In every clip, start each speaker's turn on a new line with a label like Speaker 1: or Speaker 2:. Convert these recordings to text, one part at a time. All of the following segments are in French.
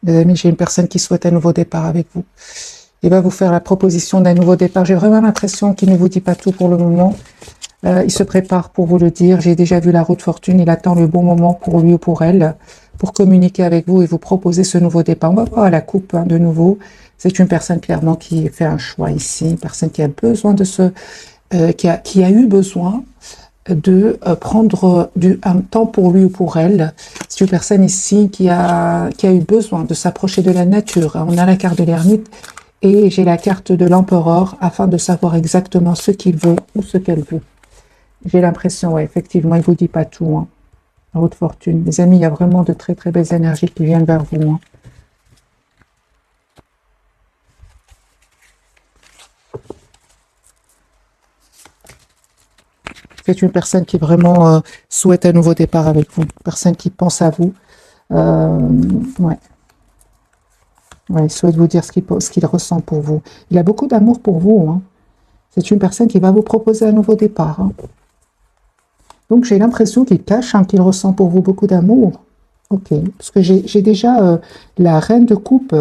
Speaker 1: Les amis, j'ai une personne qui souhaite un nouveau départ avec vous. Il va vous faire la proposition d'un nouveau départ. J'ai vraiment l'impression qu'il ne vous dit pas tout pour le moment. Il se prépare pour vous le dire. J'ai déjà vu la roue de fortune. Il attend le bon moment pour lui ou pour elle, pour communiquer avec vous et vous proposer ce nouveau départ. On va voir la coupe de nouveau. C'est une personne clairement qui fait un choix ici, une personne qui a besoin de qui a eu besoin de prendre un temps pour lui ou pour elle. C'est une personne ici qui a eu besoin de s'approcher de la nature. On a la carte de l'ermite et j'ai la carte de l'empereur afin de savoir exactement ce qu'il veut ou ce qu'elle veut. J'ai l'impression, ouais, effectivement, il ne vous dit pas tout. Hein. La roue de fortune. Les amis, il y a vraiment de très très belles énergies qui viennent vers vous. Hein. C'est une personne qui vraiment souhaite un nouveau départ avec vous. Une personne qui pense à vous. Ouais. Ouais, il souhaite vous dire ce qu'il ressent pour vous. Il a beaucoup d'amour pour vous. Hein. C'est une personne qui va vous proposer un nouveau départ. Hein. Donc j'ai l'impression qu'il cache qu'il ressent pour vous beaucoup d'amour. Ok, parce que j'ai déjà la reine de coupe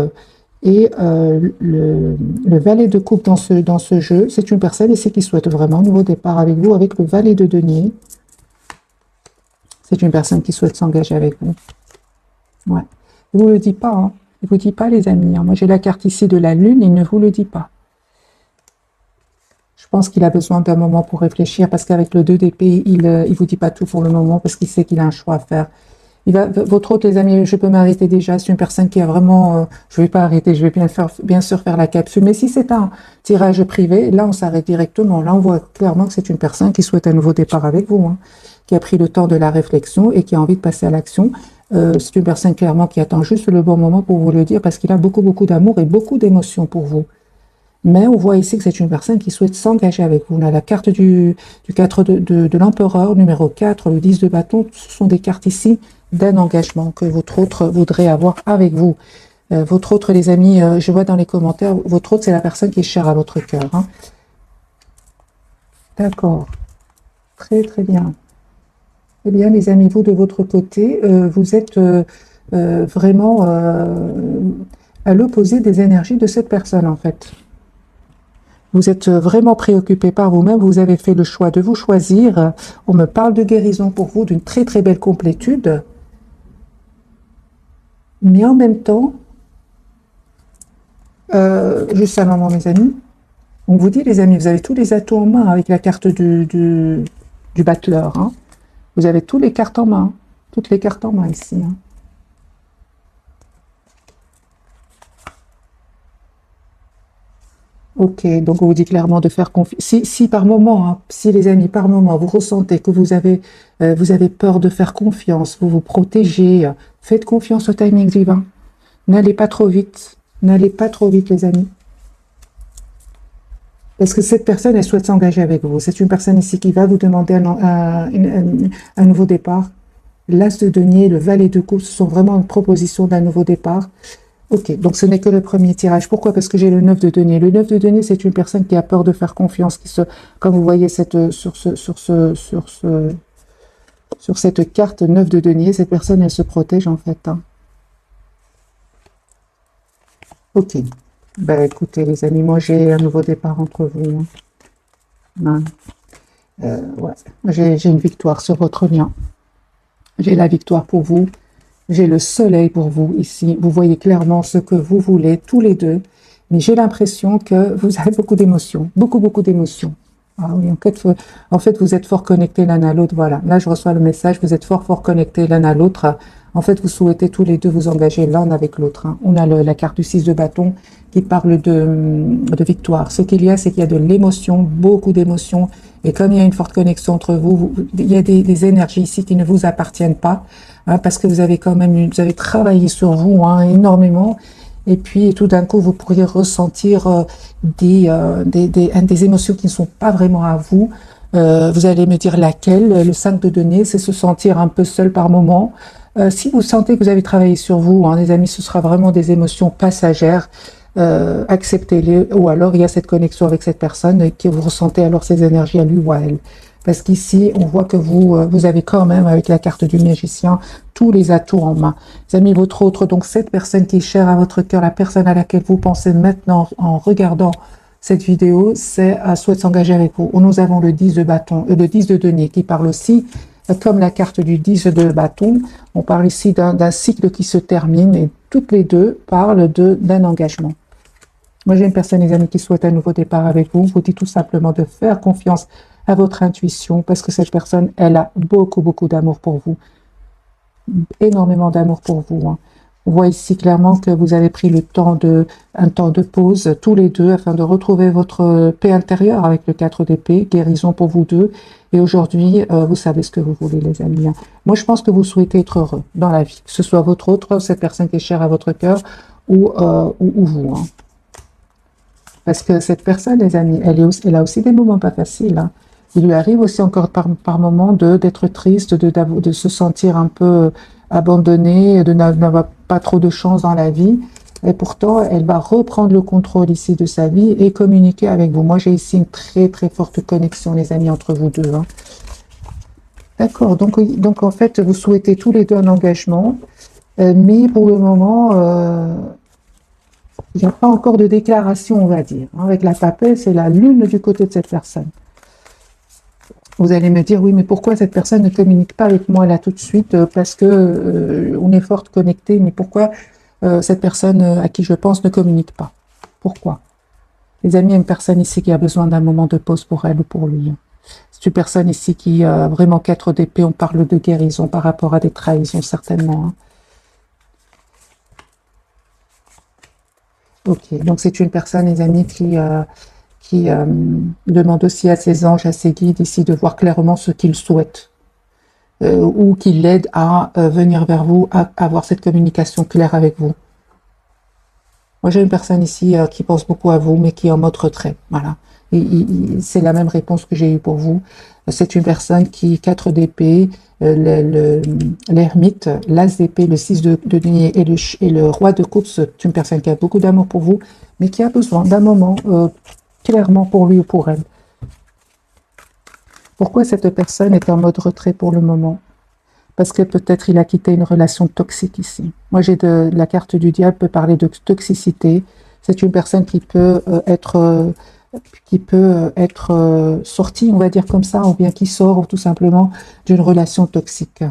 Speaker 1: et le valet de coupe dans ce jeu. C'est une personne ici qui souhaite vraiment un nouveau départ avec vous, avec le valet de denier. C'est une personne qui souhaite s'engager avec vous. Ouais. Il ne vous le dit pas, hein. Il ne vous dit pas, les amis. Hein. Moi, j'ai la carte ici de la lune, il ne vous le dit pas. Je pense qu'il a besoin d'un moment pour réfléchir, parce qu'avec le 2 d'épée, il ne vous dit pas tout pour le moment, parce qu'il sait qu'il a un choix à faire. Votre hôte, les amis, je peux m'arrêter déjà. C'est une personne qui a vraiment... je ne vais pas arrêter, je vais bien sûr faire la capsule. Mais si c'est un tirage privé, là, on s'arrête directement. Là, on voit clairement que c'est une personne qui souhaite un nouveau départ avec vous, hein, qui a pris le temps de la réflexion et qui a envie de passer à l'action. C'est une personne clairement qui attend juste le bon moment pour vous le dire, parce qu'il a beaucoup, beaucoup d'amour et beaucoup d'émotions pour vous. Mais on voit ici que c'est une personne qui souhaite s'engager avec vous. On a la carte du 4 de l'empereur, numéro 4, le 10 de bâton. Ce sont des cartes ici d'un engagement que votre autre voudrait avoir avec vous. Votre autre, les amis, je vois dans les commentaires, votre autre, c'est la personne qui est chère à votre cœur. Hein. D'accord. Très, très bien. Eh bien, les amis, vous, de votre côté, vous êtes vraiment à l'opposé des énergies de cette personne, en fait. Vous êtes vraiment préoccupé par vous-même, vous avez fait le choix de vous choisir. On me parle de guérison pour vous, d'une très très belle complétude. Mais en même temps, juste un moment mes amis, on vous dit les amis, vous avez tous les atouts en main avec la carte du battleur. Hein. Vous avez toutes les cartes en main, toutes les cartes en main ici. Hein. Ok, donc on vous dit clairement de faire confiance. Si par moment, hein, si les amis, par moment, vous ressentez que vous avez peur de faire confiance, vous vous protégez, faites confiance au timing divin. N'allez pas trop vite. N'allez pas trop vite, les amis. Parce que cette personne, elle souhaite s'engager avec vous. C'est une personne ici qui va vous demander un nouveau départ. L'as de denier, le valet de coupe, ce sont vraiment une proposition d'un nouveau départ. Ok, donc ce n'est que le premier tirage. Pourquoi? Parce que j'ai le 9 de denier. Le 9 de denier, c'est une personne qui a peur de faire confiance, comme vous voyez sur cette carte 9 de denier, cette personne, elle se protège en fait. Hein. Ok. Ben écoutez les amis, moi j'ai un nouveau départ entre vous. Hein. Ouais. J'ai une victoire sur votre lien. J'ai la victoire pour vous. J'ai le soleil pour vous ici. Vous voyez clairement ce que vous voulez, tous les deux. Mais j'ai l'impression que vous avez beaucoup d'émotions. Beaucoup, beaucoup d'émotions. Ah oui, en fait, vous êtes fort connectés l'un à l'autre. Voilà, là, je reçois le message. Vous êtes fort, fort connectés l'un à l'autre. En fait, vous souhaitez tous les deux vous engager l'un avec l'autre. Hein. On a la carte du 6 de bâton qui parle de victoire. Ce qu'il y a, c'est qu'il y a de l'émotion, beaucoup d'émotions. Et comme il y a une forte connexion entre vous, il y a des énergies ici qui ne vous appartiennent pas. Hein, parce que vous avez quand même vous avez travaillé sur vous hein, énormément. Et puis, tout d'un coup, vous pourriez ressentir des émotions qui ne sont pas vraiment à vous. Vous allez me dire laquelle. Le 5 de denier, c'est se sentir un peu seul par moment. Si vous sentez que vous avez travaillé sur vous, hein, les amis, ce sera vraiment des émotions passagères. Acceptez-les. Ou alors, il y a cette connexion avec cette personne et que vous ressentez alors ces énergies à lui ou à elle. Parce qu'ici, on voit que vous avez quand même, avec la carte du magicien, tous les atouts en main. Les amis, votre autre, donc cette personne qui est chère à votre cœur, la personne à laquelle vous pensez maintenant en regardant cette vidéo, souhaite s'engager avec vous. Nous avons le 10 de bâton, le 10 de denier qui parle aussi, comme la carte du 10 de bâton, on parle ici d'un cycle qui se termine et toutes les deux parlent d'un engagement. Moi, j'ai une personne, les amis, qui souhaite un nouveau départ avec vous. Vous dit tout simplement de faire confiance à votre intuition parce que cette personne, elle a beaucoup, beaucoup d'amour pour vous. Énormément d'amour pour vous. Hein. On voit ici clairement que vous avez pris un temps de pause tous les deux afin de retrouver votre paix intérieure avec le 4 d'épée, guérison pour vous deux. Et aujourd'hui, vous savez ce que vous voulez, les amis. Hein. Moi, je pense que vous souhaitez être heureux dans la vie, que ce soit votre autre, cette personne qui est chère à votre cœur ou vous. Hein. Parce que cette personne, les amis, elle a aussi des moments pas faciles. Hein. Il lui arrive aussi encore par moments d'être triste, de se sentir un peu abandonnée, de n'avoir pas trop de chance dans la vie. Et pourtant, elle va reprendre le contrôle ici de sa vie et communiquer avec vous. Moi, j'ai ici une très, très forte connexion, les amis, entre vous deux. Hein. D'accord. Donc, en fait, vous souhaitez tous les deux un engagement. Mais pour le moment, il n'y a pas encore de déclaration, on va dire. Avec la papesse, c'est la lune du côté de cette personne. Vous allez me dire, oui, mais pourquoi cette personne ne communique pas avec moi là tout de suite? Parce que on est fort connecté, mais pourquoi cette personne à qui je pense ne communique pas? Pourquoi? Les amis, il y a une personne ici qui a besoin d'un moment de pause pour elle ou pour lui. C'est une personne ici qui a vraiment 4 d'épée, on parle de guérison par rapport à des trahisons, certainement. Hein. Ok, donc c'est une personne, les amis, qui demande aussi à ses anges, à ses guides ici de voir clairement ce qu'ils souhaitent ou qui l'aident à venir vers vous, à avoir cette communication claire avec vous. Moi, j'ai une personne ici qui pense beaucoup à vous, mais qui est en mode retrait. Voilà. C'est la même réponse que j'ai eue pour vous. C'est une personne qui, 4 d'épée, l'ermite, l'as d'épée, le 6 de denier et le roi de coupe, c'est une personne qui a beaucoup d'amour pour vous, mais qui a besoin d'un moment clairement pour lui ou pour elle. Pourquoi cette personne est en mode retrait pour le moment? Parce que peut-être il a quitté une relation toxique ici. Moi, j'ai la carte du diable peut parler de toxicité. C'est une personne qui peut être sortie, on va dire comme ça, ou bien qui sort tout simplement d'une relation toxique.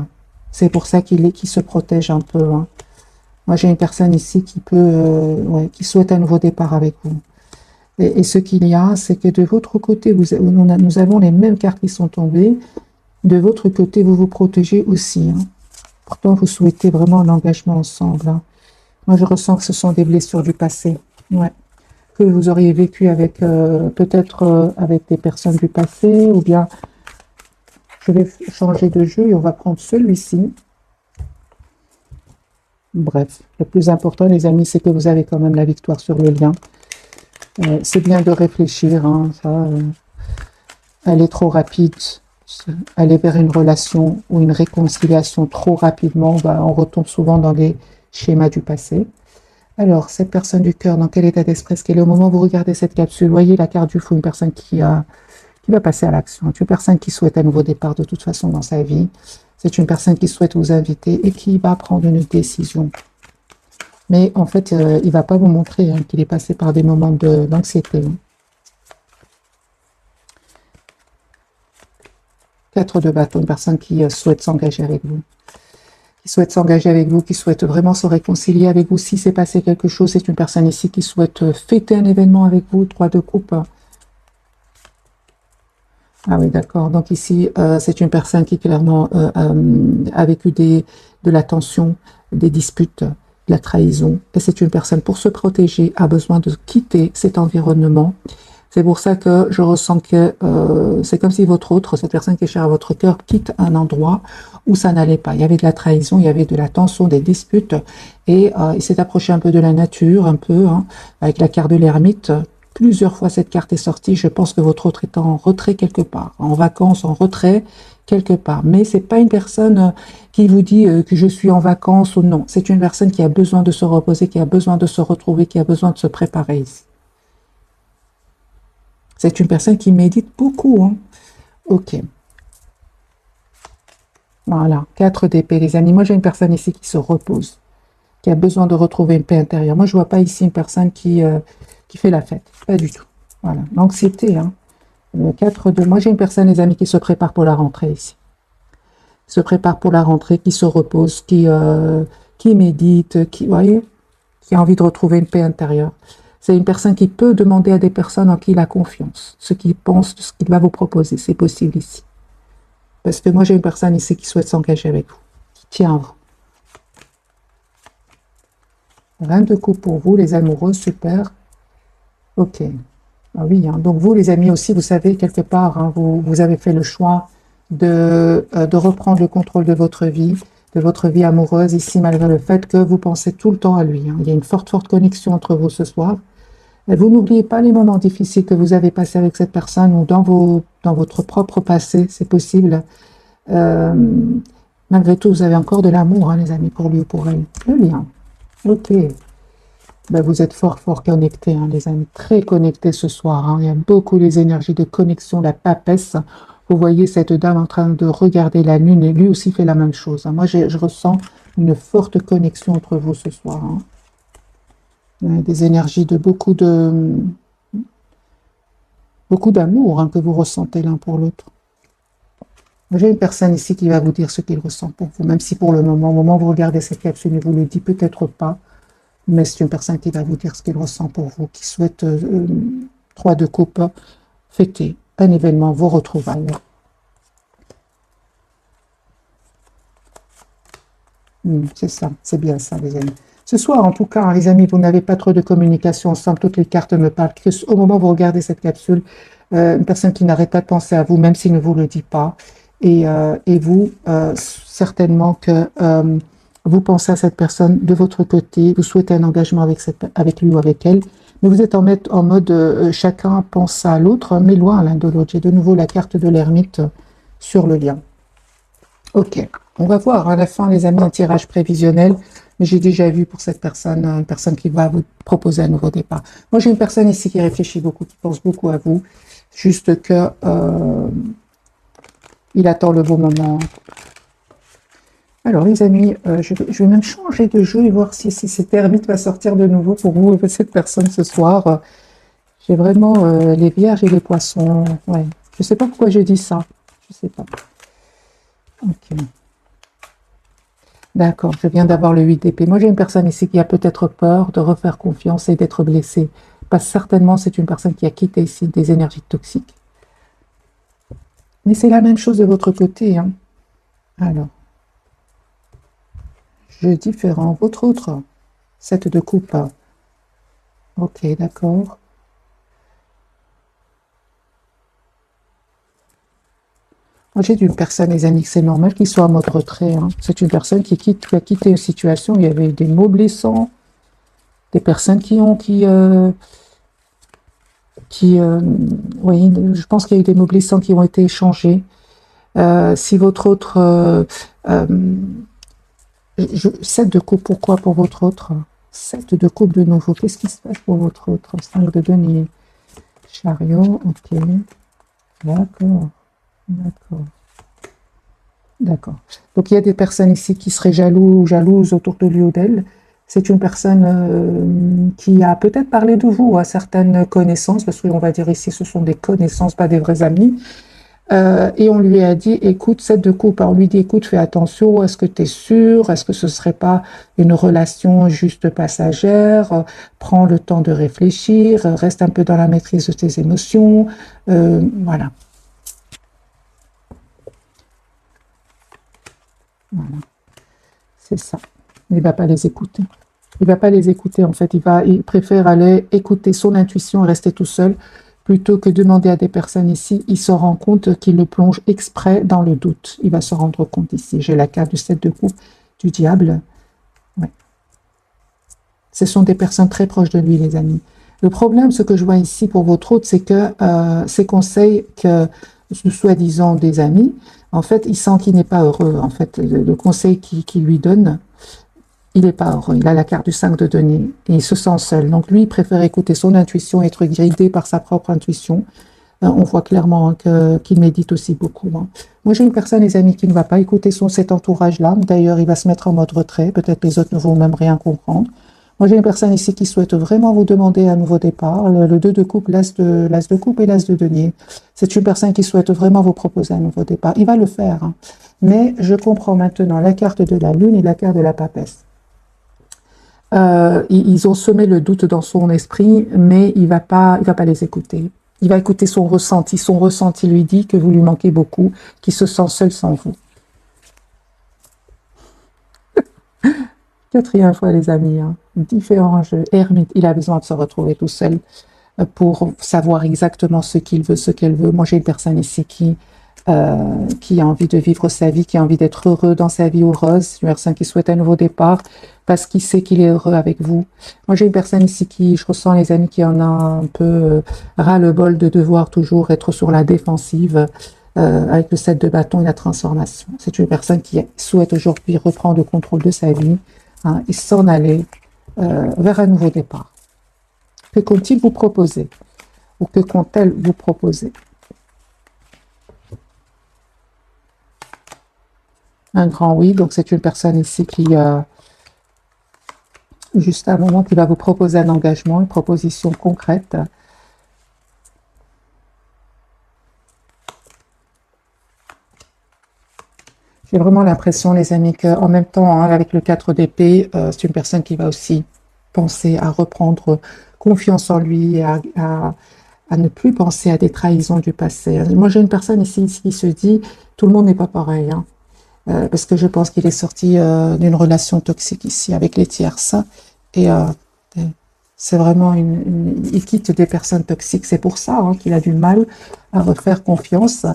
Speaker 1: C'est pour ça qu'il se protège un peu. Hein. Moi, j'ai une personne ici qui souhaite un nouveau départ avec vous. Et ce qu'il y a, c'est que de votre côté, nous avons les mêmes cartes qui sont tombées. De votre côté, vous vous protégez aussi. Hein. Pourtant, vous souhaitez vraiment un engagement ensemble. Hein. Moi, je ressens que ce sont des blessures du passé. Ouais. Que vous auriez vécu avec peut-être avec des personnes du passé, ou bien je vais changer de jeu et on va prendre celui-ci. Bref, le plus important, les amis, c'est que vous avez quand même la victoire sur le lien. C'est bien de réfléchir, hein, aller trop rapide, aller vers une relation ou une réconciliation trop rapidement, on retombe souvent dans les schémas du passé. Alors, cette personne du cœur, dans quel état d'esprit est-ce qu'elle est au moment où vous regardez cette capsule? Voyez la carte du fou, une personne qui va passer à l'action. C'est une personne qui souhaite un nouveau départ de toute façon dans sa vie. C'est une personne qui souhaite vous inviter et qui va prendre une décision. Mais en fait, il ne va pas vous montrer hein, qu'il est passé par des moments d'anxiété. 4 de bâton, une personne qui souhaite s'engager avec vous. Qui souhaite s'engager avec vous, qui souhaite vraiment se réconcilier avec vous. Si c'est passé quelque chose, c'est une personne ici qui souhaite fêter un événement avec vous. 3 de coupe. Ah oui, d'accord. Donc ici, c'est une personne qui clairement a vécu de la tension, des disputes, de la trahison. Et c'est une personne, pour se protéger, a besoin de quitter cet environnement. C'est pour ça que je ressens que c'est comme si cette personne qui est chère à votre cœur, quitte un endroit où ça n'allait pas. Il y avait de la trahison, il y avait de la tension, des disputes, et il s'est approché un peu de la nature, un peu, hein, avec la carte de l'ermite. Plusieurs fois cette carte est sortie, je pense que votre autre est en retrait quelque part, en vacances, en retrait quelque part. Mais c'est pas une personne qui vous dit que je suis en vacances ou non. C'est une personne qui a besoin de se reposer, qui a besoin de se retrouver, qui a besoin de se préparer ici. C'est une personne qui médite beaucoup. Hein. Ok. Voilà, 4 d'épée, les amis. Moi, j'ai une personne ici qui se repose, qui a besoin de retrouver une paix intérieure. Moi, je vois pas ici une personne qui fait la fête. Pas du tout. Voilà, l'anxiété, hein. Le 4 de... Moi, j'ai une personne, les amis, qui se prépare pour la rentrée ici. Se prépare pour la rentrée, qui se repose, qui médite, qui, vous voyez, qui a envie de retrouver une paix intérieure. C'est une personne qui peut demander à des personnes en qui il a confiance, ce qu'il pense, ce qu'il va vous proposer. C'est possible ici. Parce que moi, j'ai une personne ici qui souhaite s'engager avec vous, qui tient à vous. 22 coups pour vous, les amoureux, super. Ok. Ah oui, hein. Donc vous, les amis aussi, vous savez, quelque part, hein, vous avez fait le choix de reprendre le contrôle de votre vie amoureuse, ici, malgré le fait que vous pensez tout le temps à lui, hein. Il y a une forte, forte connexion entre vous ce soir. Et vous n'oubliez pas les moments difficiles que vous avez passés avec cette personne ou dans votre propre passé, c'est possible. Malgré tout, vous avez encore de l'amour, hein, les amis, pour lui ou pour elle. Le lien. Ok. Ben, vous êtes fort, fort connectés, hein, les amis, très connectés ce soir, hein. Il y a beaucoup les énergies de connexion, la papesse. Vous voyez cette dame en train de regarder la lune et lui aussi fait la même chose, hein. Moi, je ressens une forte connexion entre vous ce soir, hein. Des énergies de beaucoup d'amour, hein, que vous ressentez l'un pour l'autre. J'ai une personne ici qui va vous dire ce qu'il ressent pour vous, même si pour le moment, au moment où vous regardez cette capsule, il vous le dit peut-être pas. Mais c'est une personne qui va vous dire ce qu'il ressent pour vous, qui souhaite 3 de coupe, fêter un événement, vos retrouvailles. C'est ça, c'est bien ça, les amis. Ce soir, en tout cas, les amis, vous n'avez pas trop de communication ensemble, toutes les cartes me parlent. Au moment où vous regardez cette capsule, une personne qui n'arrête pas de penser à vous, même s'il ne vous le dit pas. Et vous, certainement que... vous pensez à cette personne de votre côté, vous souhaitez un engagement avec lui ou avec elle, mais vous êtes en mode chacun pense à l'autre, mais loin l'un de l'autre. J'ai de nouveau la carte de l'ermite sur le lien. Ok, on va voir à la fin, les amis, un tirage prévisionnel, mais j'ai déjà vu pour cette personne, une personne qui va vous proposer un nouveau départ. Moi, j'ai une personne ici qui réfléchit beaucoup, qui pense beaucoup à vous, juste que il attend le bon moment. Alors les amis, je vais même changer de jeu et voir si cette ermite va sortir de nouveau pour vous et cette personne ce soir. J'ai vraiment les vierges et les poissons. Ouais. Je ne sais pas pourquoi je dis ça. Je ne sais pas. Ok. D'accord, je viens d'avoir le 8 d'épée. Moi j'ai une personne ici qui a peut-être peur de refaire confiance et d'être blessée. Parce que certainement c'est une personne qui a quitté ici des énergies toxiques. Mais c'est la même chose de votre côté, hein. Alors. Jeu différent. Votre autre, 7 de coupe. Ok, d'accord. Moi, j'ai d'une personne, les amis, c'est normal qu'il soit en mode retrait, hein. C'est une personne qui a quitté une situation où il y avait des mots blessants, des personnes oui, je pense qu'il y a eu des mots blessants qui ont été échangés. Si votre autre... 7 de coupe, pourquoi pour votre autre? 7 de coupe de nouveau. Qu'est-ce qui se passe pour votre autre? 5 de denier. Chariot, ok. D'accord. D'accord. D'accord. Donc il y a des personnes ici qui seraient jaloux ou jalouses autour de lui ou d'elle. C'est une personne qui a peut-être parlé de vous à certaines connaissances, parce qu'on va dire ici ce sont des connaissances, pas des vrais amis. Et on lui a dit, écoute, 7 de coupe, on lui dit, écoute, fais attention, est-ce que tu es sûr, est-ce que ce serait pas une relation juste passagère, prends le temps de réfléchir, reste un peu dans la maîtrise de tes émotions, voilà. Voilà, c'est ça. Il va pas les écouter. Il va pas les écouter, en fait, il préfère aller écouter son intuition et rester tout seul, plutôt que demander à des personnes ici. Il se rend compte qu'il le plonge exprès dans le doute. Il va se rendre compte ici. J'ai la carte du 7 de coupe du diable. Ouais. Ce sont des personnes très proches de lui, les amis. Le problème, ce que je vois ici pour votre autre, c'est que ces conseils que, soi-disant des amis, en fait, il sent qu'il n'est pas heureux. En fait, le conseil qu'il lui donne, il n'est pas heureux. Il a la carte du 5 de denier et il se sent seul. Donc lui, il préfère écouter son intuition, être guidé par sa propre intuition. On voit clairement hein, qu'il médite aussi beaucoup. Hein. Moi, j'ai une personne, les amis, qui ne va pas écouter cet entourage-là. D'ailleurs, il va se mettre en mode retrait. Peut-être les autres ne vont même rien comprendre. Moi, j'ai une personne ici qui souhaite vraiment vous demander un nouveau départ. Le 2 de coupe, l'as de coupe et l'as de denier. C'est une personne qui souhaite vraiment vous proposer un nouveau départ. Il va le faire. Hein. Mais je comprends maintenant la carte de la lune et la carte de la papesse. Ils ont semé le doute dans son esprit, mais il va pas les écouter. Il va écouter son ressenti. Son ressenti lui dit que vous lui manquez beaucoup, qu'il se sent seul sans vous. Quatrième fois, les amis, hein. Différents jeux. Ermite, il a besoin de se retrouver tout seul pour savoir exactement ce qu'il veut, ce qu'elle veut. Moi, j'ai une personne ici qui a envie de vivre sa vie, qui a envie d'être heureux dans sa vie heureuse, une personne qui souhaite un nouveau départ parce qu'il sait qu'il est heureux avec vous. Moi, j'ai une personne ici je ressens les amis qui en a un peu ras-le-bol de devoir toujours être sur la défensive avec le 7 de bâton et la transformation. C'est une personne qui souhaite aujourd'hui reprendre le contrôle de sa vie hein, et s'en aller vers un nouveau départ. Que compte-t-il vous proposer? Ou que compte-t-elle vous proposer? Un grand oui, donc c'est une personne ici qui, juste à un moment, qui va vous proposer un engagement, une proposition concrète. J'ai vraiment l'impression, les amis, qu'en même temps, hein, avec le 4 d'épée, c'est une personne qui va aussi penser à reprendre confiance en lui, à ne plus penser à des trahisons du passé. Moi, j'ai une personne ici qui se dit, tout le monde n'est pas pareil, hein. Parce que je pense qu'il est sorti d'une relation toxique ici avec les tierces. Et c'est vraiment il quitte des personnes toxiques. C'est pour ça hein, qu'il a du mal à refaire confiance.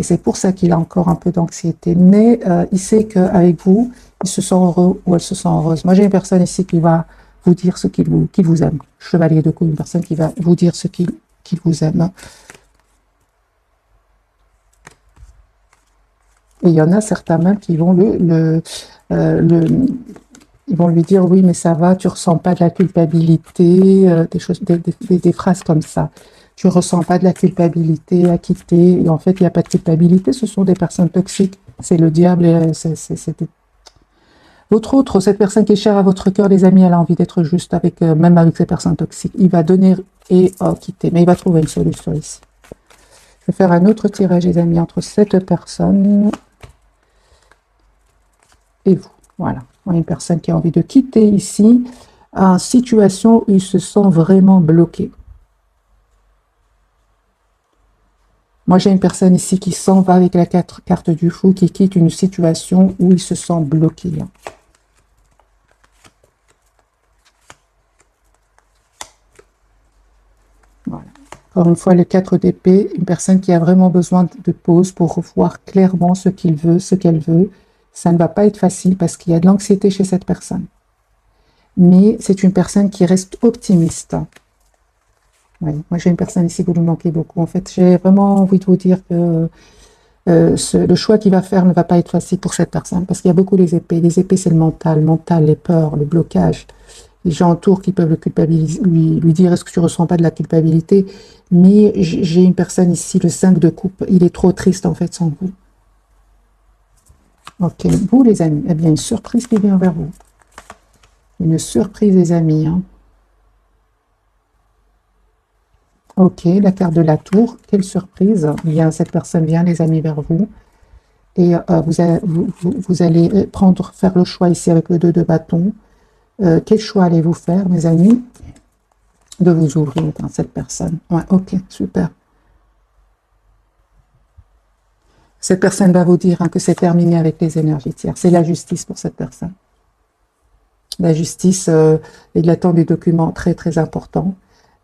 Speaker 1: Et c'est pour ça qu'il a encore un peu d'anxiété. Mais il sait qu'avec vous, il se sent heureux ou elle se sent heureuse. Moi, j'ai une personne ici qui va vous dire ce qu'il vous aime. Chevalier de coupe, une personne qui va vous dire ce qu'il vous aime. Et il y en a certains même qui vont ils vont lui dire oui mais ça va, tu ressens pas de la culpabilité, des choses, des phrases comme ça. Tu ressens pas de la culpabilité à quitter. Et en fait, il n'y a pas de culpabilité. Ce sont des personnes toxiques. C'est le diable. Cette personne qui est chère à votre cœur, les amis, elle a envie d'être juste avec, même avec ces personnes toxiques. Il va donner et quitter, mais il va trouver une solution ici. Je vais faire un autre tirage, les amis, entre cette personne et vous. Voilà. Une personne qui a envie de quitter ici une situation où il se sent vraiment bloqué. Moi, j'ai une personne ici qui s'en va avec la carte du fou, qui quitte une situation où il se sent bloqué. Voilà. Encore une fois, le 4 d'épée, une personne qui a vraiment besoin de pause pour voir clairement ce qu'il veut, ce qu'elle veut. Ça ne va pas être facile parce qu'il y a de l'anxiété chez cette personne. Mais c'est une personne qui reste optimiste. Oui, moi, j'ai une personne ici que vous me manquez beaucoup. En fait, j'ai vraiment envie de vous dire que le choix qu'il va faire ne va pas être facile pour cette personne parce qu'il y a beaucoup les épées. Les épées, c'est le mental, les peurs, le blocage. Les gens autour qui peuvent le culpabiliser, lui dire est-ce que tu ressens pas de la culpabilité? Mais j'ai une personne ici, le 5 de coupe, il est trop triste en fait sans vous. Ok, vous les amis, eh bien une surprise qui vient vers vous. Une surprise les amis. Hein. Ok, la carte de la tour, quelle surprise. Bien, cette personne vient les amis vers vous. Et vous allez faire le choix ici avec le 2 de bâton. Quel choix allez-vous faire, mes amis? De vous ouvrir dans cette personne. Ouais, ok, super. Cette personne va vous dire hein, que c'est terminé avec les énergies tiers. C'est la justice pour cette personne. La justice, il attend des documents très, très importants.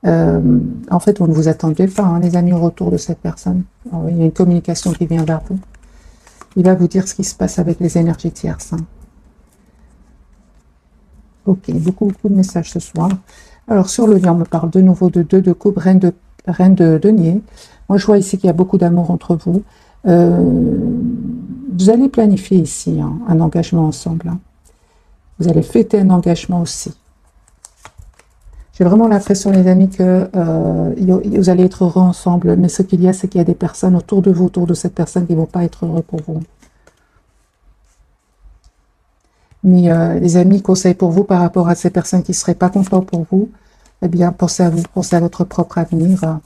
Speaker 1: En fait, vous ne vous attendez pas, hein, les amis, au retour de cette personne. Alors, il y a une communication qui vient vers vous. Il va vous dire ce qui se passe avec les énergies tierces. Hein. Ok, beaucoup de messages ce soir. Alors, sur le lien, on me parle de nouveau de 2 de coupe, reine de denier. Moi, je vois ici qu'il y a beaucoup d'amour entre vous. Vous allez planifier ici hein, un engagement ensemble. Hein. Vous allez fêter un engagement aussi. J'ai vraiment l'impression, les amis, que vous allez être heureux ensemble. Mais ce qu'il y a, c'est qu'il y a des personnes autour de vous, autour de cette personne, qui ne vont pas être heureux pour vous. Mais les amis, conseils pour vous par rapport à ces personnes qui ne seraient pas contentes pour vous, eh bien, pensez à vous, pensez à votre propre avenir.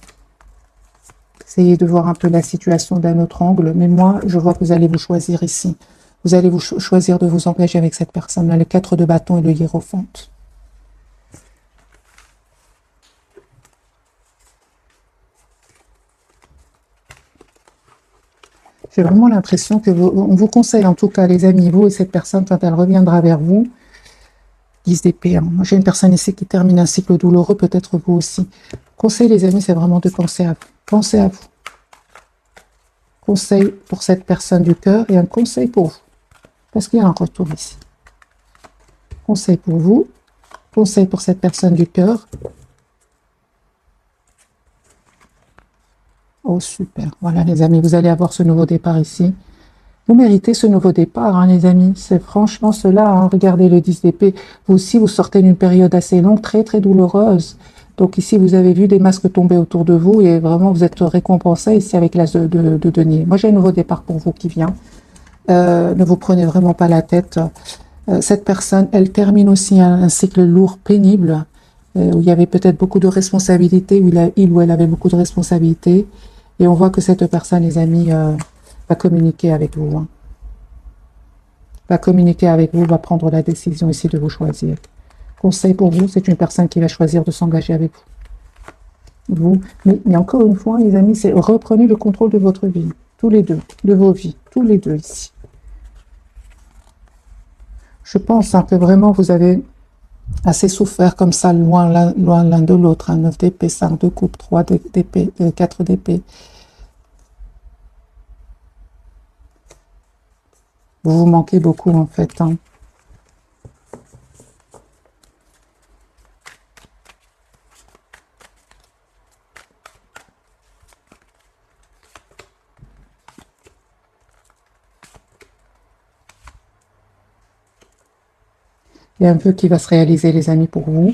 Speaker 1: Essayez de voir un peu la situation d'un autre angle. Mais moi, je vois que vous allez vous choisir ici. Vous allez vous choisir de vous engager avec cette personne-là. Le 4 de bâton et le hiérophant. J'ai vraiment l'impression que on vous conseille, en tout cas, les amis, vous et cette personne, quand elle reviendra vers vous, 10 d'épée. Hein. J'ai une personne ici qui termine un cycle douloureux, peut-être vous aussi. Conseil, les amis, c'est vraiment de penser à vous. Pensez à vous. Conseil pour cette personne du cœur et un conseil pour vous. Parce qu'il y a un retour ici. Conseil pour vous. Conseil pour cette personne du cœur. Oh, super. Voilà, les amis, vous allez avoir ce nouveau départ ici. Vous méritez ce nouveau départ, hein, les amis. C'est franchement cela. Hein. Regardez le 10 d'épée. Vous aussi, vous sortez d'une période assez longue, très, très douloureuse. Donc ici, vous avez vu des masques tomber autour de vous et vraiment, vous êtes récompensé ici avec l'as de denier. Moi, j'ai un nouveau départ pour vous qui vient. Ne vous prenez vraiment pas la tête. Cette personne, elle termine aussi un cycle lourd, pénible, où il y avait peut-être beaucoup de responsabilités, où il ou elle avait beaucoup de responsabilités. Et on voit que cette personne, les amis, va communiquer avec vous. Hein. Va communiquer avec vous, va prendre la décision ici de vous choisir. Conseil pour vous, c'est une personne qui va choisir de s'engager avec vous. Mais encore une fois, les amis, c'est reprenez le contrôle de votre vie. Tous les deux, de vos vies. Tous les deux ici. Je pense hein, que vraiment vous avez assez souffert comme ça, loin l'un de l'autre. Hein, 9 d'épée, 5 de coupe, 3 d'épée, 4 d'épée. Vous vous manquez beaucoup en fait. Hein. Il y a un peu qui va se réaliser, les amis, pour vous.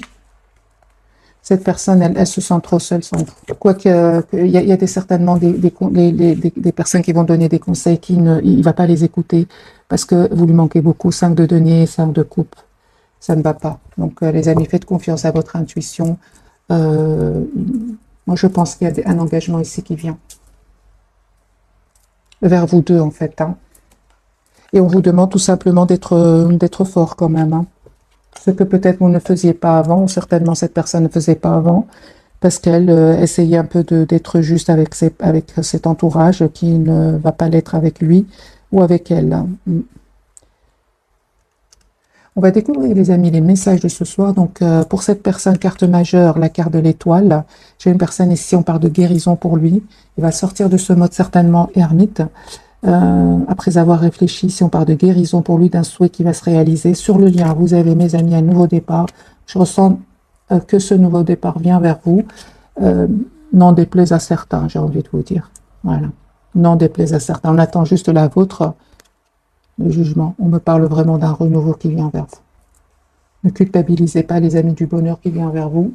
Speaker 1: Cette personne, elle se sent trop seule sans vous. Quoique, il y a certainement des personnes qui vont donner des conseils qui il ne va pas les écouter parce que vous lui manquez beaucoup. 5 de denier, 5 de coupe, ça ne va pas. Donc, les amis, faites confiance à votre intuition. Moi, je pense qu'il y a un engagement ici qui vient. Vers vous deux, en fait. Hein. Et on vous demande tout simplement d'être fort quand même. Hein. Ce que peut-être vous ne faisiez pas avant, ou certainement cette personne ne faisait pas avant, parce qu'elle essayait un peu d'être juste avec cet entourage qui ne va pas l'être avec lui ou avec elle. Hein. On va découvrir, les amis, les messages de ce soir. Donc, pour cette personne, carte majeure, la carte de l'étoile. J'ai une personne ici, on parle de guérison pour lui. Il va sortir de ce mode certainement ermite. Après avoir réfléchi, si on parle de guérison pour lui, d'un souhait qui va se réaliser. Sur le lien, vous avez, mes amis, un nouveau départ. Je ressens que ce nouveau départ vient vers vous. N'en déplaise à certains, j'ai envie de vous dire. Voilà. N'en déplaise à certains. On attend juste la vôtre, le jugement. On me parle vraiment d'un renouveau qui vient vers vous. Ne culpabilisez pas, les amis, du bonheur qui vient vers vous.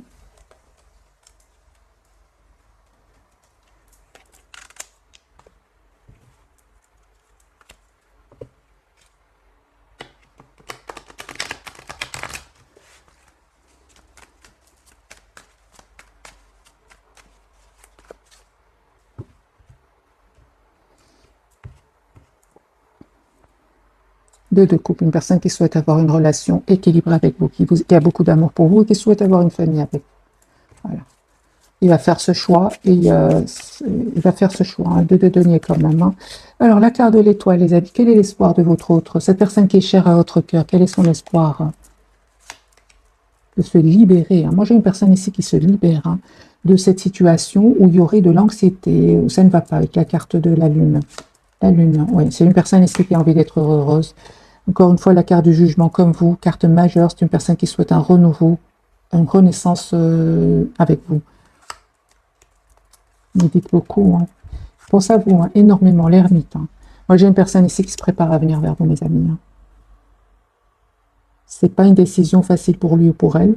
Speaker 1: De couple, une personne qui souhaite avoir une relation équilibrée avec vous, qui a beaucoup d'amour pour vous et qui souhaite avoir une famille avec vous. Voilà. Il va faire ce choix et il va faire ce choix, hein, de denier quand même. Hein. Alors, la carte de l'étoile, les amis, quel est l'espoir de votre autre? Cette personne qui est chère à votre cœur, quel est son espoir? Hein, de se libérer. Hein. Moi, j'ai une personne ici qui se libère hein, de cette situation où il y aurait de l'anxiété, où ça ne va pas avec la carte de la lune. La lune, oui, c'est une personne ici qui a envie d'être heureuse. Encore une fois, la carte du jugement, comme vous, carte majeure, c'est une personne qui souhaite un renouveau, une renaissance avec vous. Vous dites beaucoup. Hein. Je pense à vous, hein, énormément, l'ermite. Hein. Moi, j'ai une personne ici qui se prépare à venir vers vous, mes amis. Hein. C'est pas une décision facile pour lui ou pour elle.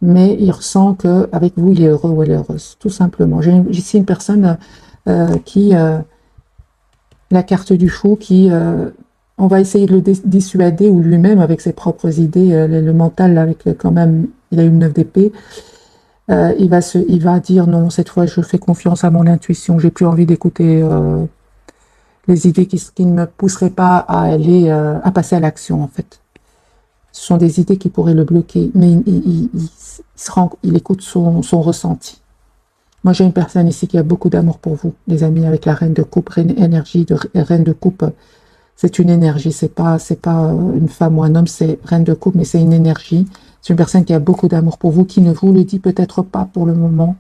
Speaker 1: mais il ressent qu'avec vous, il est heureux ou elle est heureuse, tout simplement. J'ai ici une personne qui, la carte du fou, qui, on va essayer de le dissuader, ou lui-même, avec ses propres idées, le mental, avec quand même, il a une 9 d'épée, il va dire non, cette fois je fais confiance à mon intuition, j'ai plus envie d'écouter les idées qui ne me pousseraient pas à aller, à passer à l'action, en fait. Ce sont des idées qui pourraient le bloquer, mais il écoute son ressenti. Moi, j'ai une personne ici qui a beaucoup d'amour pour vous, les amis, avec la reine de coupe, énergie de reine de coupe. C'est une énergie, c'est pas une femme ou un homme, c'est reine de coupe, mais c'est une énergie. C'est une personne qui a beaucoup d'amour pour vous, qui ne vous le dit peut-être pas pour le moment,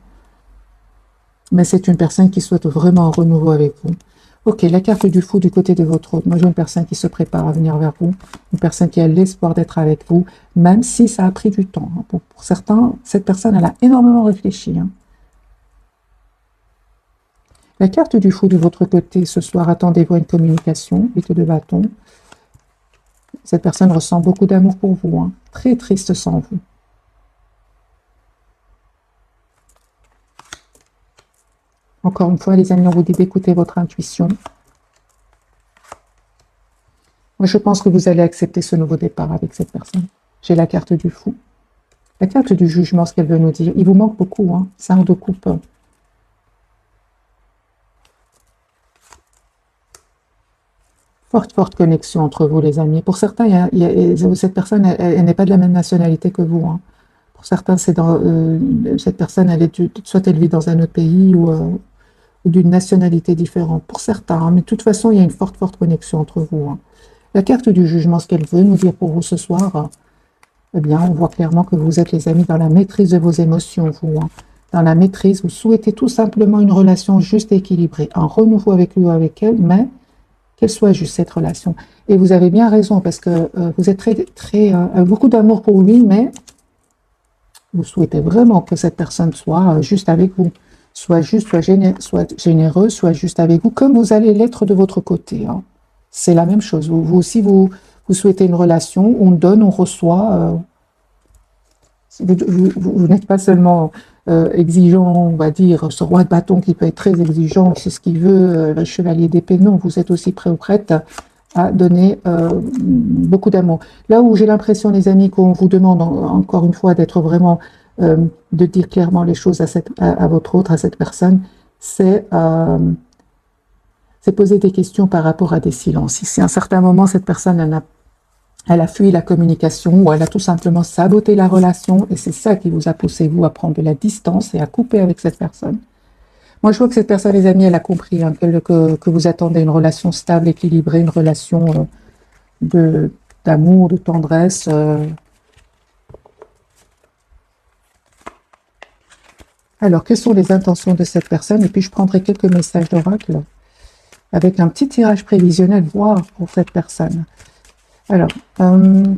Speaker 1: mais c'est une personne qui souhaite vraiment un renouveau avec vous. Ok, la carte du fou du côté de votre autre. Moi, j'ai une personne qui se prépare à venir vers vous, une personne qui a l'espoir d'être avec vous, même si ça a pris du temps. Pour certains, cette personne, elle a énormément réfléchi. La carte du fou de votre côté ce soir, attendez-vous à une communication, 8 de bâton. Cette personne ressent beaucoup d'amour pour vous, très triste sans vous. Encore une fois, les amis, on vous dit d'écouter votre intuition. Moi, je pense que vous allez accepter ce nouveau départ avec cette personne. J'ai la carte du fou. La carte du jugement, ce qu'elle veut nous dire. Il vous manque beaucoup, 5 de coupe. Forte connexion entre vous, les amis. Pour certains, cette personne, elle n'est pas de la même nationalité que vous. Pour certains, cette personne, soit elle vit dans un autre pays ou d'une nationalité différente. Pour certains, mais de toute façon, il y a une forte connexion entre vous. La carte du jugement, ce qu'elle veut nous dire pour vous ce soir, eh bien, on voit clairement que vous êtes, les amis, dans la maîtrise de vos émotions, vous. Dans la maîtrise, vous souhaitez tout simplement une relation juste et équilibrée, un renouveau avec lui ou avec elle, mais qu'elle soit juste cette relation. Et vous avez bien raison, parce que vous êtes beaucoup d'amour pour lui, mais vous souhaitez vraiment que cette personne soit juste avec vous, soit juste, soit généreuse, soit juste avec vous, comme vous allez l'être de votre côté. C'est la même chose. Vous aussi, vous souhaitez une relation, on donne, on reçoit. Vous n'êtes pas seulement exigeant, on va dire, ce roi de bâton qui peut être très exigeant, c'est ce qu'il veut, le chevalier d'épée, non, vous êtes aussi prêt ou prête à donner beaucoup d'amour. Là où j'ai l'impression, les amis, qu'on vous demande encore une fois d'être vraiment, de dire clairement les choses à votre autre, à cette personne, c'est poser des questions par rapport à des silences. Si à un certain moment, cette personne, elle a fui la communication ou elle a tout simplement saboté la relation et c'est ça qui vous a poussé, vous, à prendre de la distance et à couper avec cette personne. Moi, je vois que cette personne, les amis, elle a compris que vous attendez une relation stable, équilibrée, une relation d'amour, de tendresse. Alors, quelles sont les intentions de cette personne? Et puis, je prendrai quelques messages d'oracle avec un petit tirage prévisionnel, voire pour cette personne. Alors,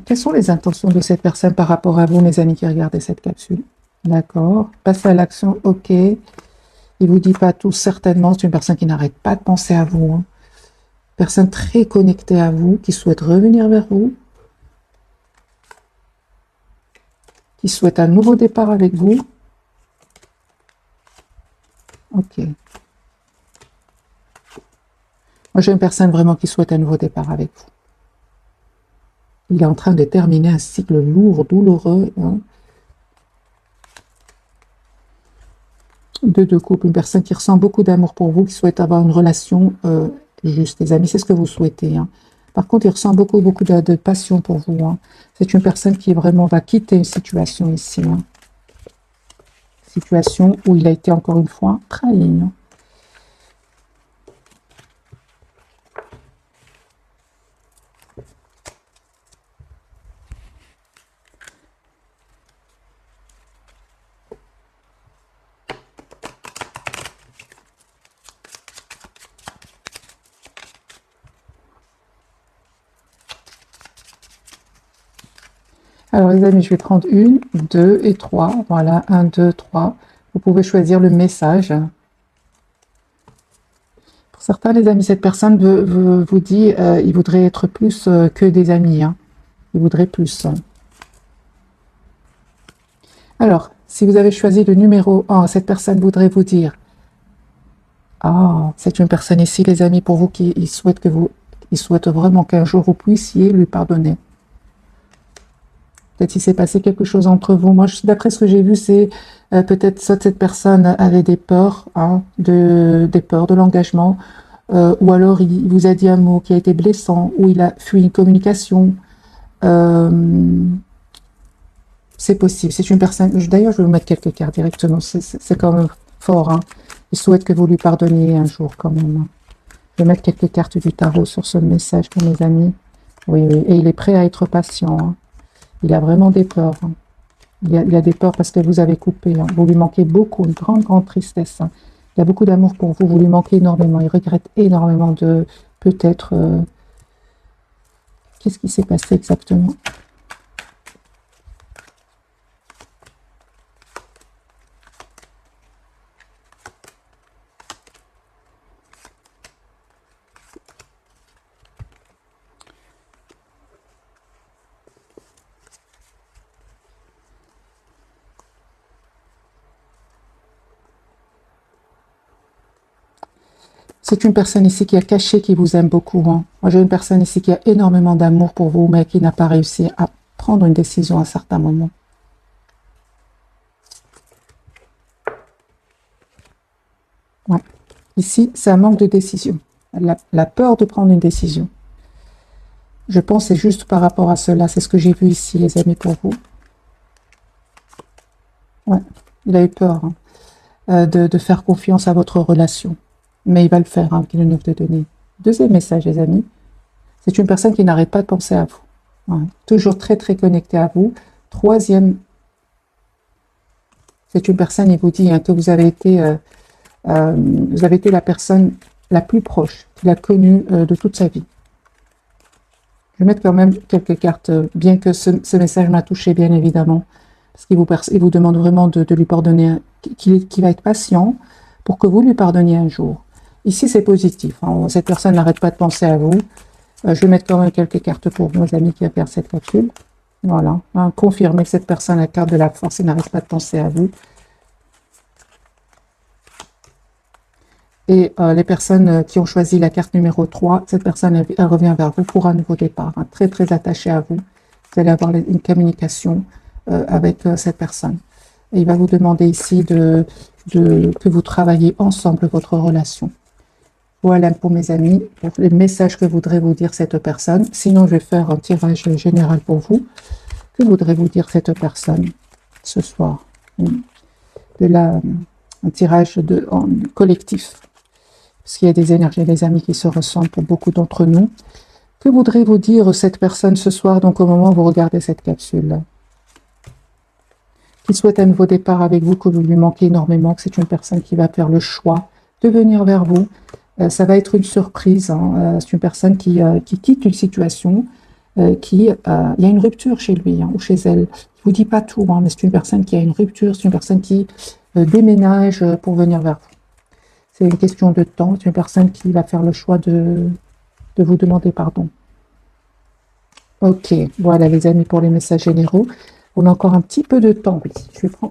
Speaker 1: quelles sont les intentions de cette personne par rapport à vous, mes amis qui regardez cette capsule? D'accord. Passez à l'action, ok. Il vous dit pas tout, certainement. C'est une personne qui n'arrête pas de penser à vous. Personne très connectée à vous, qui souhaite revenir vers vous. Qui souhaite un nouveau départ avec vous. Ok. Moi, j'ai une personne vraiment qui souhaite un nouveau départ avec vous. Il est en train de terminer un cycle lourd, douloureux. 2 de couple, une personne qui ressent beaucoup d'amour pour vous, qui souhaite avoir une relation juste, les amis, c'est ce que vous souhaitez. Par contre, il ressent beaucoup de passion pour vous. C'est une personne qui vraiment va quitter une situation ici. Situation où il a été encore une fois trahi. Alors les amis, je vais prendre 1, 2 et 3. Voilà, 1, 2, 3. Vous pouvez choisir le message. Pour certains, les amis, cette personne vous dit il voudrait être plus que des amis. Il voudrait plus. Alors, si vous avez choisi le numéro 1, cette personne voudrait vous dire, ah, c'est une personne ici, les amis, pour vous qui souhaite il souhaite vraiment qu'un jour vous puissiez lui pardonner. Peut-être qu'il s'est passé quelque chose entre vous. Moi, d'après ce que j'ai vu, c'est peut-être soit cette personne avait des peurs, hein, des peurs de l'engagement, ou alors il vous a dit un mot qui a été blessant, ou il a fui une communication. C'est possible. C'est une personne. D'ailleurs, je vais vous mettre quelques cartes directement. C'est quand même fort. Hein. Il souhaite que vous lui pardonniez un jour, quand même. Je vais mettre quelques cartes du tarot sur ce message pour mes amis. Oui, oui. Et il est prêt à être patient. Hein. Il a vraiment des peurs. Hein. Il a des peurs parce que vous avez coupé. Hein. Vous lui manquez beaucoup, une grande, grande tristesse. Hein. Il a beaucoup d'amour pour vous. Vous lui manquez énormément. Il regrette énormément de peut-être. Qu'est-ce qui s'est passé exactement? C'est une personne ici qui a caché qui vous aime beaucoup. Hein. Moi, j'ai une personne ici qui a énormément d'amour pour vous, mais qui n'a pas réussi à prendre une décision à un certain moment. Ouais. Ici, c'est un manque de décision. La peur de prendre une décision. Je pense que c'est juste par rapport à cela. C'est ce que j'ai vu ici, les amis, pour vous. Ouais. Il a eu peur de faire confiance à votre relation. Mais il va le faire, hein, qu'il nous de donner. Deuxième message, les amis. C'est une personne qui n'arrête pas de penser à vous. Ouais. Toujours très, très connectée à vous. Troisième, c'est une personne, il vous dit hein, que vous avez été la personne la plus proche qu'il a connue de toute sa vie. Je vais mettre quand même quelques cartes, bien que ce message m'a touché, bien évidemment, parce qu'il vous demande vraiment de lui pardonner, qu'il va être patient pour que vous lui pardonniez un jour. Ici, c'est positif. Hein. Cette personne n'arrête pas de penser à vous. Je vais mettre quand même quelques cartes pour nos amis qui regardent cette capsule. Voilà. Hein. Confirmez que cette personne a la carte de la force et n'arrête pas de penser à vous. Et les personnes qui ont choisi la carte numéro 3, cette personne elle revient vers vous pour un nouveau départ. Hein. Très, très attachée à vous. Vous allez avoir une communication avec cette personne. Et il va vous demander ici que vous travaillez ensemble votre relation. Voilà pour mes amis, pour les messages que voudrait vous dire cette personne. Sinon, je vais faire un tirage général pour vous. Que voudrait vous dire cette personne ce soir? Un tirage collectif. Parce qu'il y a des énergies, des amis qui se ressemblent pour beaucoup d'entre nous. Que voudrait vous dire cette personne ce soir, donc au moment où vous regardez cette capsule? Qui souhaite un nouveau départ avec vous, que vous lui manquez énormément, que c'est une personne qui va faire le choix de venir vers vous. Ça va être une surprise. Hein. C'est une personne qui quitte une situation, il y a une rupture chez lui hein, ou chez elle. Je ne vous dis pas tout, hein, mais c'est une personne qui a une rupture, c'est une personne qui déménage pour venir vers vous. C'est une question de temps, c'est une personne qui va faire le choix de vous demander pardon. Ok, voilà les amis pour les messages généraux. On a encore un petit peu de temps, oui.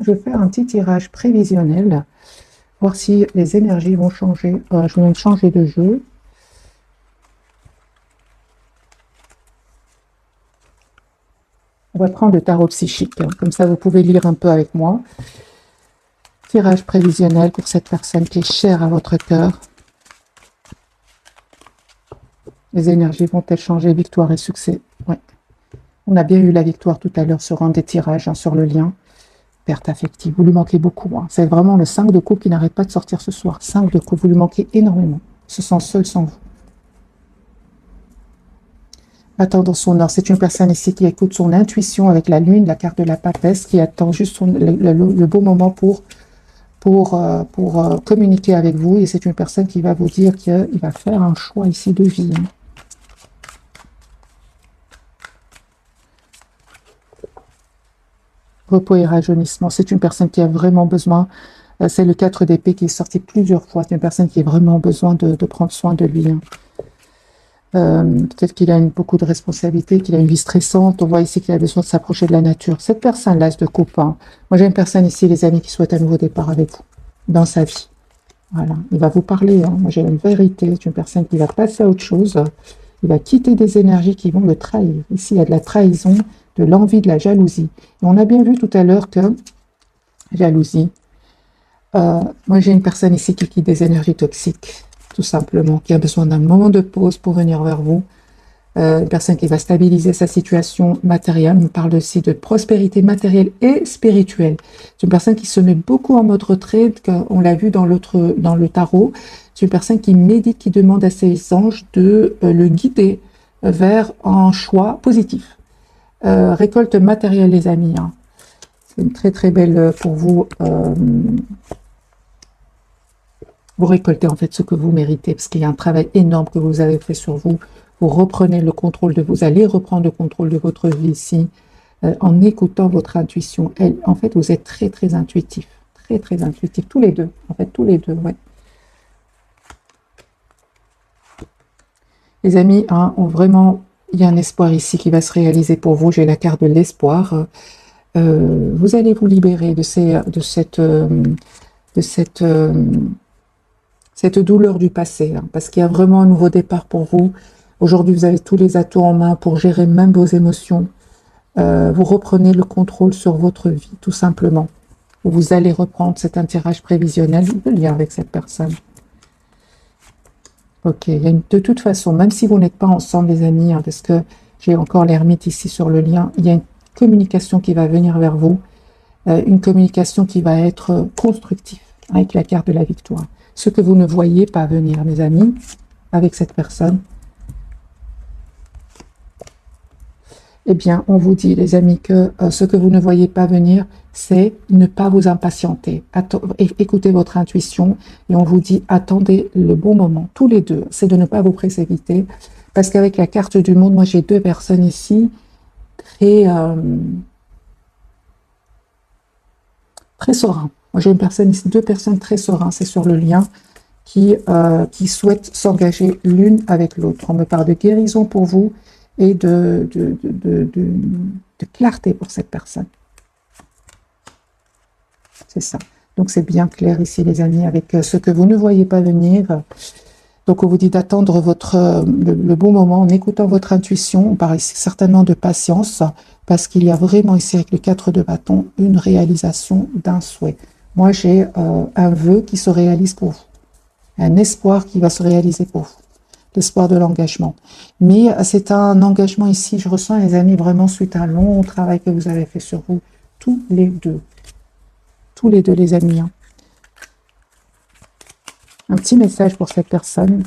Speaker 1: Je vais faire un petit tirage prévisionnel. Voir si les énergies vont changer. Je vais même changer de jeu. On va prendre le tarot psychique. Comme ça, vous pouvez lire un peu avec moi. Tirage prévisionnel pour cette personne qui est chère à votre cœur. Les énergies vont-elles changer? Victoire et succès. Ouais. On a bien eu la victoire tout à l'heure sur un des tirages, hein, sur le lien. Perte affective, vous lui manquez beaucoup. Hein. C'est vraiment le 5 de coupe qui n'arrête pas de sortir ce soir. 5 de coupe, vous lui manquez énormément. Il se sent seul sans vous. Attendre son heure. C'est une personne ici qui écoute son intuition avec la lune, la carte de la papesse, qui attend juste le bon moment pour communiquer avec vous. Et c'est une personne qui va vous dire qu'il va faire un choix ici de vie. Hein. Repos et rajeunissement. C'est une personne qui a vraiment besoin, c'est le 4 d'épée qui est sorti plusieurs fois. C'est une personne qui a vraiment besoin de prendre soin de lui. Hein. Peut-être qu'il a beaucoup de responsabilités, qu'il a une vie stressante. On voit ici qu'il a besoin de s'approcher de la nature. Cette personne, l'as de coupe, hein. Moi, j'ai une personne ici, les amis, qui souhaite un nouveau départ avec vous dans sa vie. Voilà, il va vous parler. Hein. Moi, j'ai une vérité. C'est une personne qui va passer à autre chose. Il va quitter des énergies qui vont le trahir. Ici, il y a de la trahison, de l'envie, de la jalousie. Et on a bien vu tout à l'heure que jalousie. Moi, j'ai une personne ici qui quitte des énergies toxiques, tout simplement, qui a besoin d'un moment de pause pour venir vers vous. Une personne qui va stabiliser sa situation matérielle. On parle aussi de prospérité matérielle et spirituelle. C'est une personne qui se met beaucoup en mode retrait, on l'a vu dans le tarot. C'est une personne qui médite, qui demande à ses anges de le guider vers un choix positif. Récolte matérielle, les amis. Hein. C'est une très très belle pour vous. Vous récoltez en fait ce que vous méritez, parce qu'il y a un travail énorme que vous avez fait sur vous. Vous reprenez le contrôle de vous, allez reprendre le contrôle de votre vie ici, en écoutant votre intuition. En fait, vous êtes très très intuitif, très intuitif, tous les deux, en fait, tous les deux, ouais. Les amis, hein, il y a un espoir ici qui va se réaliser pour vous. J'ai la carte de l'espoir. Vous allez vous libérer de cette douleur du passé, hein, parce qu'il y a vraiment un nouveau départ pour vous. Aujourd'hui, vous avez tous les atouts en main pour gérer même vos émotions. Vous reprenez le contrôle sur votre vie, tout simplement. Vous allez reprendre cet tirage prévisionnel, le lien avec cette personne. Ok, de toute façon, même si vous n'êtes pas ensemble, les amis, hein, parce que j'ai encore l'ermite ici sur le lien, il y a une communication qui va venir vers vous, une communication qui va être constructive, avec la carte de la victoire. Ce que vous ne voyez pas venir, mes amis, avec cette personne, eh bien, on vous dit, les amis, que ce que vous ne voyez pas venir, c'est ne pas vous impatienter. Écoutez votre intuition et on vous dit, attendez le bon moment, tous les deux. C'est de ne pas vous précipiter. Parce qu'avec la carte du monde, moi, j'ai deux personnes ici très sereins. Moi, j'ai une personne ici, deux personnes très sereines, c'est sur le lien, qui souhaitent s'engager l'une avec l'autre. On me parle de guérison pour vous et de clarté pour cette personne. C'est ça. Donc, c'est bien clair ici, les amis, avec ce que vous ne voyez pas venir. Donc, on vous dit d'attendre le bon moment en écoutant votre intuition. On parle ici certainement de patience, parce qu'il y a vraiment ici, avec le 4 de bâton, une réalisation d'un souhait. Moi, j'ai un vœu qui se réalise pour vous. Un espoir qui va se réaliser pour vous. L'espoir de l'engagement. Mais c'est un engagement ici, je ressens, les amis, vraiment suite à un long travail que vous avez fait sur vous, tous les deux. Tous les deux, les amis. Hein. Un petit message pour cette personne.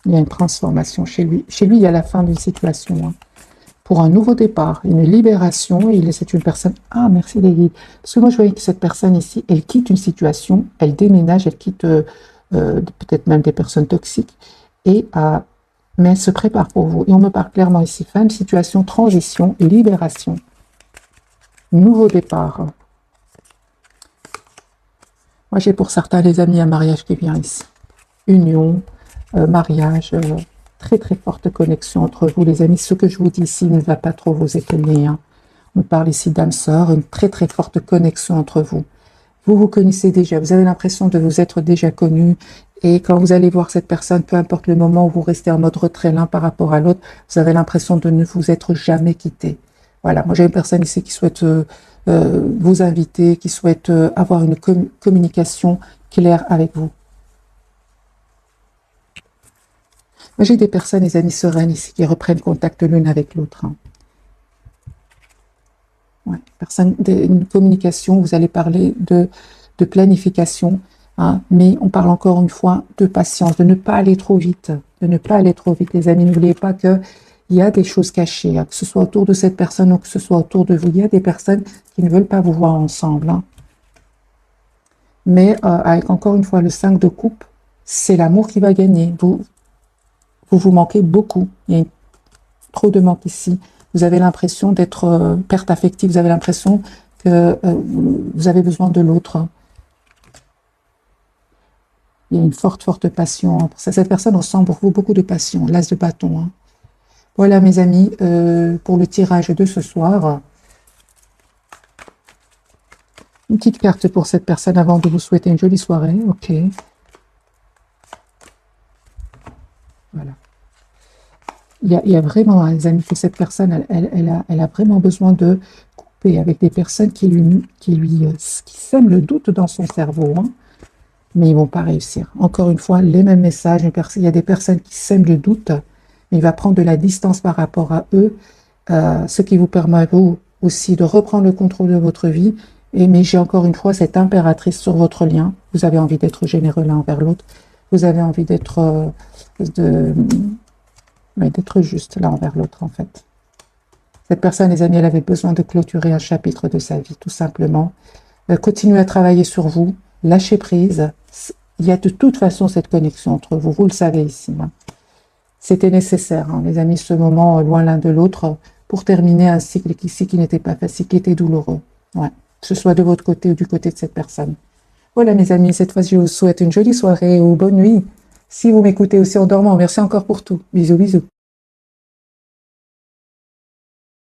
Speaker 1: Il y a une transformation chez lui. Chez lui, il y a la fin d'une situation. Hein. Pour un nouveau départ, une libération. C'est une personne... Ah, merci les guides. Parce que moi, je voyais que cette personne ici, elle quitte une situation, elle déménage, elle quitte... peut-être même des personnes toxiques, mais elle se prépare pour vous. Et on me parle clairement ici, fin de situation, transition, libération, nouveau départ. Moi, j'ai pour certains, les amis, un mariage qui vient ici. Union, mariage, très très forte connexion entre vous, les amis. Ce que je vous dis ici ne va pas trop vous étonner. Hein. On me parle ici d'âme sœur, une très très forte connexion entre vous. Vous vous connaissez déjà, vous avez l'impression de vous être déjà connu. Et quand vous allez voir cette personne, peu importe le moment où vous restez en mode retrait l'un par rapport à l'autre, vous avez l'impression de ne vous être jamais quitté. Voilà, moi j'ai une personne ici qui souhaite vous inviter, qui souhaite avoir une communication claire avec vous. Moi j'ai des personnes, les amis sereines ici, qui reprennent contact l'une avec l'autre. Hein. Ouais, une communication, vous allez parler de planification, hein, mais on parle encore une fois de patience, de ne pas aller trop vite, les amis. N'oubliez pas qu'il y a des choses cachées, hein, que ce soit autour de cette personne ou que ce soit autour de vous. Il y a des personnes qui ne veulent pas vous voir ensemble. Hein. Mais avec encore une fois le 5 de coupe, c'est l'amour qui va gagner. Vous manquez beaucoup. Il y a trop de manque ici. Vous avez l'impression d'être perte affective, vous avez l'impression que vous avez besoin de l'autre. Il y a une forte passion. Hein. Cette personne ressent pour vous beaucoup de passion. L'as de bâton. Hein. Voilà, mes amis, pour le tirage de ce soir. Une petite carte pour cette personne avant de vous souhaiter une jolie soirée. Ok. Voilà. Il y a vraiment, les amis, que cette personne, elle a vraiment besoin de couper avec des personnes qui sèment le doute dans son cerveau. Hein. Mais ils ne vont pas réussir. Encore une fois, les mêmes messages. Il y a des personnes qui sèment le doute, mais il va prendre de la distance par rapport à eux, ce qui vous permet à vous aussi de reprendre le contrôle de votre vie. Mais j'ai encore une fois cette impératrice sur votre lien. Vous avez envie d'être généreux l'un envers l'autre. Vous avez envie d'être juste l'un envers l'autre, en fait. Cette personne, les amis, elle avait besoin de clôturer un chapitre de sa vie, tout simplement. Continuez à travailler sur vous. Lâchez prise. Il y a de toute façon cette connexion entre vous. Vous le savez ici. Hein. C'était nécessaire, hein, les amis, ce moment loin l'un de l'autre pour terminer un cycle ici qui n'était pas facile, qui était douloureux. Ouais. Que ce soit de votre côté ou du côté de cette personne. Voilà, mes amis, cette fois-ci, je vous souhaite une jolie soirée ou bonne nuit. Si vous m'écoutez aussi en dormant, merci encore pour tout. Bisous, bisous.